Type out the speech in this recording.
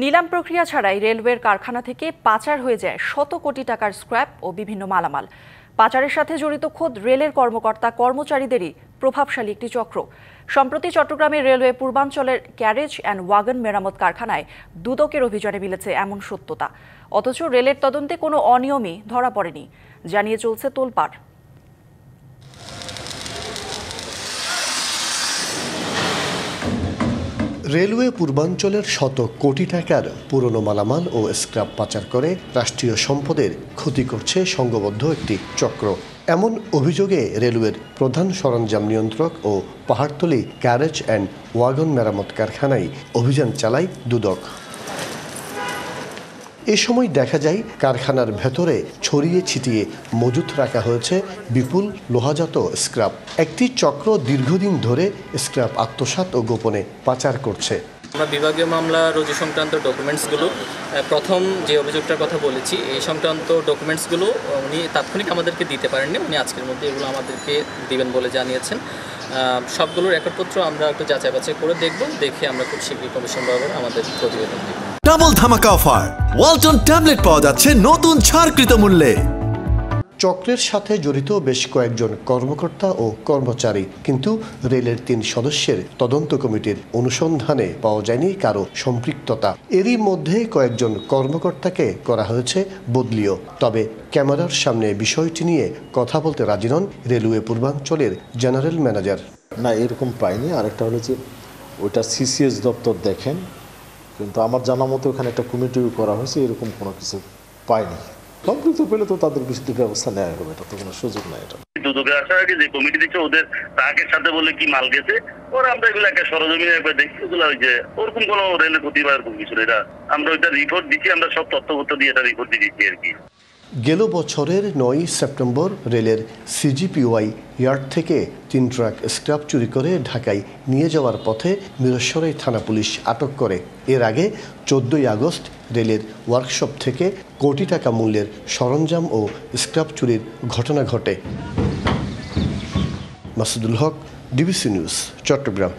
নিলাম প্রক্রিয়া ছাড়াই রেলওয়ের কারখানা থেকে পাচার হয়ে যায় শত কোটি টাকার স্ক্র্যাপ ও বিভিন্ন মালামাল। পাচারের সাথে জড়িত খোদ রেলের কর্মকর্তা কর্মচারীদেরই প্রভাবশালী একটি চক্র। সম্প্রতি চট্টগ্রামের রেলওয়ে পূর্বাঞ্চলের ক্যারেজ অ্যান্ড ওয়াগন মেরামত কারখানায় দুদকের অভিযানে মিলেছে এমন সত্যতা। অথচ রেলের তদন্তে কোনো অনিয়মই ধরা পড়েনি, জানিয়ে চলছে তোলপাড়। রেলওয়ে পূর্বাঞ্চলের শত কোটি টাকার পুরনো মালামাল ও স্ক্র্যাপ পাচার করে রাষ্ট্রীয় সম্পদের ক্ষতি করছে সংঘবদ্ধ একটি চক্র। এমন অভিযোগে রেলওয়ের প্রধান সরঞ্জাম নিয়ন্ত্রক ও পাহাড়তলী ক্যারেজ অ্যান্ড ওয়াগন মেরামত কারখানায় অভিযান চালায় দুদক। এ সময় দেখা যায় কারখানার ভেতরে ছড়িয়ে ছিটিয়ে মজুত রাখা হয়েছে বিপুল লোহাজাত স্ক্র্যাপ। একটি চক্র দীর্ঘদিন ধরে স্ক্র্যাপ আত্মসাৎ ও গোপনে পাচার করছে। আমরা বিভাগীয় মামলা রুজু সংক্রান্ত ডকুমেন্টসগুলো প্রথম যে অভিযোগটার কথা বলেছি, এই সংক্রান্ত ডকুমেন্টসগুলো উনি তাৎক্ষণিক আমাদেরকে দিতে পারেননি। উনি আজকের মধ্যে এগুলো আমাদেরকে দিবেন বলে জানিয়েছেন। সবগুলো রেকর্ডপত্র আমরা একটু যাচাই বাছাই করে দেখে আমরা খুব শীঘ্রই কমিশন বরাবর আমাদের প্রতিবেদন দিব। ডাবল ধামাকা অফার, ওয়ালটন ট্যাবলেট পাওয়া যাচ্ছে নতুন ছাড়কৃত মূল্যে। চক্রের সাথে জড়িত বেশ কয়েকজন কর্মকর্তা ও কর্মচারী, কিন্তু রেলের ৩ সদস্যের তদন্ত কমিটির অনুসন্ধানে পাওয়া যায়নি কারো সম্পৃক্ততা। এরই মধ্যে কয়েকজন কর্মকর্তাকে করা হয়েছে বদলিও। তবে ক্যামেরার সামনে বিষয়টি নিয়ে কথা বলতে রাজি নন রেলওয়ে পূর্বাঞ্চলের জেনারেল ম্যানেজার। না, এরকম পাইনি। আরেকটা হলো যে ওইটা সিসিএস দপ্তর দেখেন, কিন্তু আমার জানা মতো ওখানে একটা কমিটিও করা হয়েছে, এরকম কোনো কিছু পাইনি। সম্পৃক্ত পেলে তো তাদের বিরুদ্ধে ব্যবস্থা নেওয়া হবে, এটা তো কোনো সুযোগ নাই। এটা দুদকে আসার আগে যে কমিটি দিচ্ছে ওদের তাকের সাথে বলে কি মাল গেছে, ওরা আমরা এগুলো একটা সরজমিনে একবার দেখি, ওগুলো ওই যে ওরকম কোনো রেলের ক্ষতি বা এরকম কিছু এটা আমরা ওইটা রিপোর্ট দিচ্ছি, আমরা সব তথ্যপত্র দিয়ে এটা রিপোর্ট দিচ্ছি আর কি। গেল বছরের ৯ সেপ্টেম্বর রেলের সিজিপিওয়াই ইয়ার্ড থেকে ৩ ট্রাক স্ক্র্যাপ চুরি করে ঢাকায় নিয়ে যাওয়ার পথে মিরসরাই থানা পুলিশ আটক করে। এর আগে ১৪ই আগস্ট রেলের ওয়ার্কশপ থেকে কোটি টাকা মূল্যের সরঞ্জাম ও স্ক্র্যাপ চুরির ঘটনা ঘটে। মাসুদুল হক, ডিবিসি নিউজ, চট্টগ্রাম।